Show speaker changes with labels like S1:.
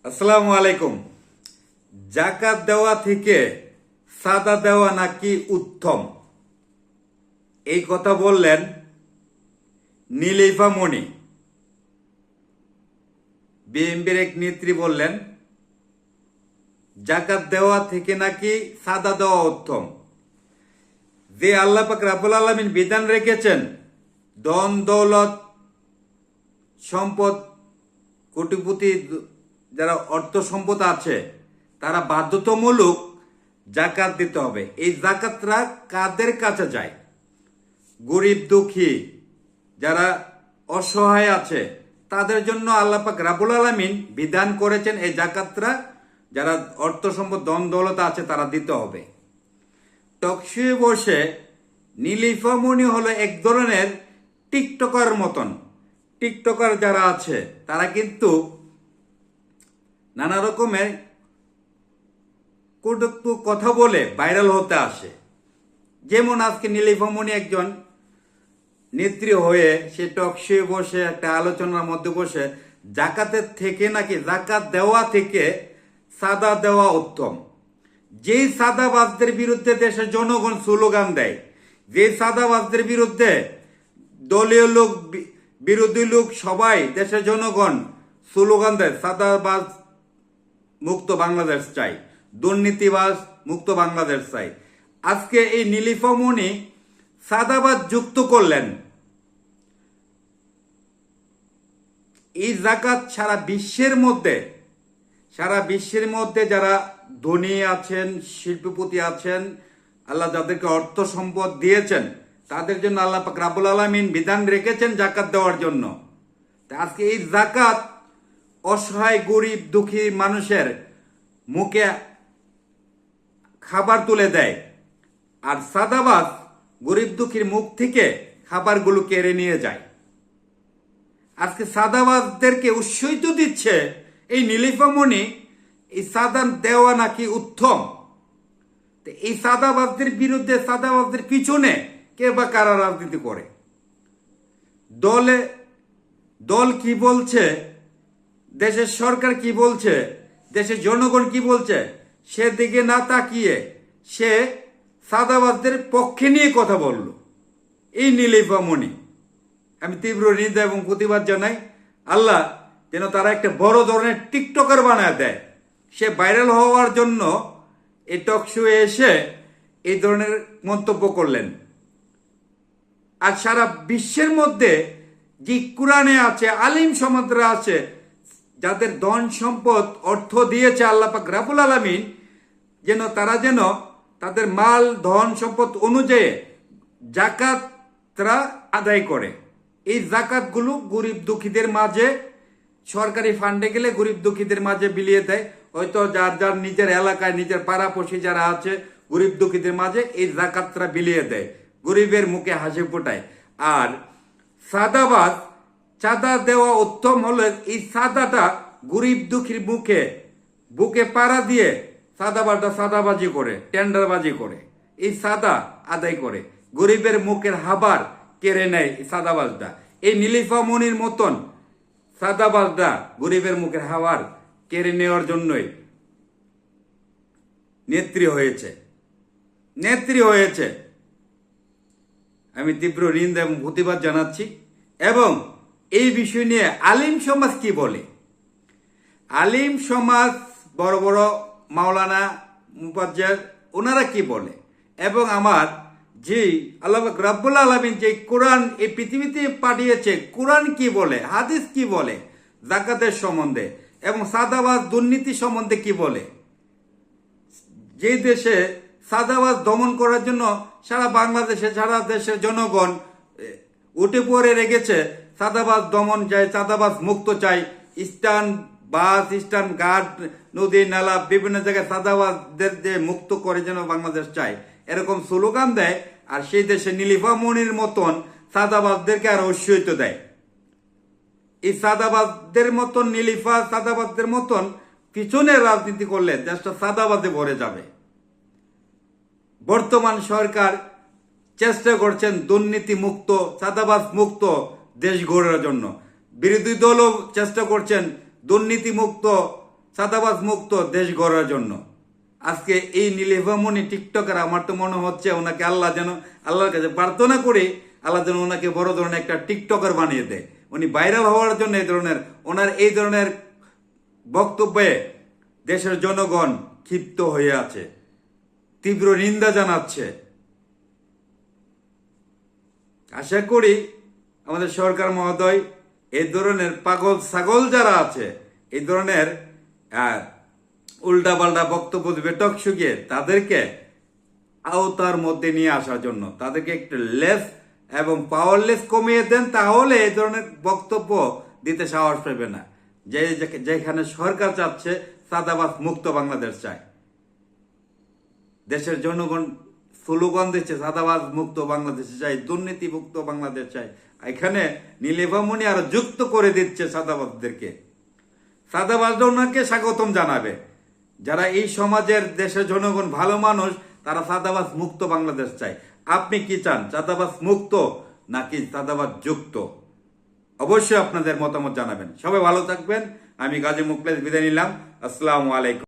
S1: আসসালামু আলাইকুম। জাকাত দেওয়া থেকে সাদা দেওয়া নাকি উত্তম, এই কথা বললেন নীলিফা মণি। বিএনপির এক নেত্রী বললেন জাকাত দেওয়া থেকে নাকি সাদা দেওয়া উত্তম। যে আল্লাহ পাক রাব্বুল আলামিন বিধান রেখেছেন, ধন দৌলত সম্পদ, কোটিপতি যারা অর্থ সম্পদ আছে তারা বাধ্যতামূলক জাকাত দিতে হবে। এই জাকাতরা কাদের কাছে যায়? গরিব দুঃখী যারা অসহায় আছে তাদের জন্য আল্লাহ পাক রাব্বুল আলামিন বিধান করেছেন এই জাকাতরা যারা অর্থ সম্পদ ধন দৌলত আছে তারা দিতে হবে। টকশোয়ে বসে নীলিফা মণি হলো এক ধরনের টিকটকার মতন। টিকটকার যারা আছে তারা কিন্তু নানা রকমের কটূক্তি কথা বলে ভাইরাল হতে আসে। যেমন আজকে নীলিফা মণি একজন নেত্রী হয়ে সে টকশোয়ে বসে একটা আলোচনার মধ্যে বসে জাকাতের থেকে নাকি জাকাত দেওয়া থেকে সাদা দেওয়া উত্তম। যেই সাদাবাজদের বিরুদ্ধে দেশের জনগণ স্লোগান দেয়, যে সাদাবাজদের বিরুদ্ধে দলীয় লোক বিরোধী লোক সবাই দেশের জনগণ স্লোগান দেয়, সাদাবাজ মুক্ত বাংলাদেশ চাই, দুর্নীতিবাজ মুক্ত বাংলাদেশ চাই। আজকে এই নীলিফা মণি সাদাবাজ যুক্ত করলেন। এই জাকাত সারা বিশ্বের মধ্যে যারা ধনী আছেন, শিল্পপতি আছেন, আল্লাহ যাদেরকে অর্থ সম্পদ দিয়েছেন তাদের জন্য আল্লাহ পাক রাব্বুল আলামিন বিধান রেখেছেন জাকাত দেওয়ার জন্য। আজকে এই জাকাত অসহায় গরিব দুঃখী মানুষের মুখে খাবার তুলে দেয়, আর সাদাবাজ গরিব দুঃখীর মুখ থেকে খাবারগুলো কেড়ে নিয়ে যায়। আজকে সাদাবাজদেরকে উৎসাহিত দিচ্ছে এই নীলিফা মণি এই সাদা দেওয়া নাকি উত্তম। এই সাদাবাজদের বিরুদ্ধে, সাদাবাজদের পিছনে কে বা কারা রাজনীতি করে? দল কি বলছে, দেশের সরকার কি বলছে, দেশের জনগণ কি বলছে সেদিকে না তাকিয়ে সে সাদাবাজদের পক্ষে নিয়ে কথা বলল এই নীলিফা মণি। আমি তীব্র নিন্দা এবং প্রতিবাদ জানাই। আল্লাহ যেন তারা একটা বড় ধরনের টিকটকার বানায় দেয়। সে ভাইরাল হওয়ার জন্য এই টকশোয়ে এসে এই ধরনের মন্তব্য করলেন। আর সারা বিশ্বের মধ্যে যে কোরআনে আছে, আলিম সমাজরা আছে, যাদের ধন সম্পদ অর্থ দিয়েছে আল্লাহ পাক রাব্বুল আলামিন, তারা যেন তাদের মাল ধন সম্পদ অনুযায়ী জাকাতরা আদায় করে। এই জাকাতগুলো গরিব দুঃখীদের মাঝে, সরকারি ফান্ডে গেলে গরিব দুঃখীদের মাঝে বিলিয়ে দেয়। হয়তো যার যার নিজের এলাকায়, নিজের পাড়াপড়শি যারা আছে গরিব দুঃখীদের মাঝে এই জাকাতরা বিলিয়ে দেয়, গরিবের মুখে হাসি ফোটায়। আর সাদাবাজ, চাঁদা দেওয়া উত্তম হলো এই সাদাটা গরিব দুঃখীর বুকে পাড়া দিয়ে সাদাবাজি করে, টেন্ডারবাজি করে, এই সাদা আদায় করে, গরিবের মুখের হাবার কেড়ে নেয় এই সাদাবাজটা। এই নীলিফা মণির মতন সাদাবাজটা গরিবের মুখের হাওয়ার কেড়ে নেওয়ার জন্যই নেত্রী হয়েছে। আমি তীব্র নিন্দা এবং প্রতিবাদ জানাচ্ছি। এবং এই বিষয় নিয়ে আলিম সমাজ কি বলে? আলিম সমাজ, বড় বড় মাওলানা, মুফাজ্জর, ওনারা কি বলে? এবং আমার যে আল্লাহ পাক রাব্বুল আলামিন যে কোরআন এই পৃথিবীতে পাঠিয়েছে, কোরআন কি বলে, হাদিস কি বলে জাকাতের সম্বন্ধে এবং সাদাবাজ দুর্নীতি সম্বন্ধে কি বলে? যে দেশে সাদাবাজ দমন করার জন্য সারা বাংলাদেশে, সারা দেশের জনগণ উঠে পড়ে রেখেছে, সাদাবাজ দমন চাই, সাদাবাজ মুক্ত চাই, ইস্টার্ন বাস, ইস্টার্ন ঘাট, নদী নালা বিভিন্ন জায়গায় সাদাবাজদের যে মুক্ত করে যেন বাংলাদেশ চায়, এরকম স্লোগান দেয়। আর সেই দেশে নীলিফা মণির মতন সাদাবাজদেরকে আরো উৎসাহিত দেয়। এই সাদাবাজদের মতন, নীলিফা সাদাবাজদের মতন পিছনে রাজনীতি করলে দেশটা সাদাবাজে ভরে যাবে। বর্তমান সরকার চেষ্টা করছেন দুর্নীতি মুক্ত, সাদাবাজ মুক্ত দেশ গড়ার জন্য। বিরোধী দলও চেষ্টা করছেন দুর্নীতি মুক্ত চাঁদাবাজ মুক্ত দেশ গড়ার জন্য। আজকে এই নীলিভামণি টিকটকার, আমার তো মনে হচ্ছে ওনাকে আল্লাহ যেন, আল্লাহর কাছে প্রার্থনা করে আল্লাহ যেন ওনাকে বড় ধরনের একটা টিকটকার বানিয়ে দেয়। উনি ভাইরাল হওয়ার জন্য ওনার এই ধরনের বক্তব্যে দেশের জনগণ ক্ষিপ্ত হয়ে আছে, তীব্র নিন্দা জানাচ্ছে। আশা করি আমাদের সরকার মহোদয় এই ধরনের পাগল ছাগল যারা আছে, এই ধরনের উল্টাপাল্টা বক্তব্য দেবে টকশুকে, তাদেরকে আওতার মধ্যে নিয়ে আসার জন্য তাদেরকে একটু লেস এবং পাওয়ারলেস কমিয়ে দেন, তাহলে এই ধরনের বক্তব্য দিতে সাহস পাবে না। যেখানে সরকার চাচ্ছে চাঁদাবাজ মুক্ত বাংলাদেশ চায়, দেশের জনগণ স্লোগান দিচ্ছে চাঁদাবাজ মুক্ত বাংলাদেশ চাই, দুর্নীতি মুক্ত বাংলাদেশ চাই। এখানে নীলিভামণি আরো যুক্ত করে দিচ্ছে চাঁদাবাজদেরকে। চাঁদাবাজরা ওনাকে স্বাগতম জানাবে। যারা এই সমাজের দেশের জনগণ ভালো মানুষ, তারা চাঁদাবাজ মুক্ত বাংলাদেশ চায়। আপনি কি চান, চাঁদাবাজ মুক্ত নাকি চাঁদাবাজ যুক্ত? অবশ্যই আপনাদের মতামত জানাবেন। সবাই ভালো থাকবেন। আমি গাজী মুখলেস বিদায় নিলাম। আসসালামু আলাইকুম।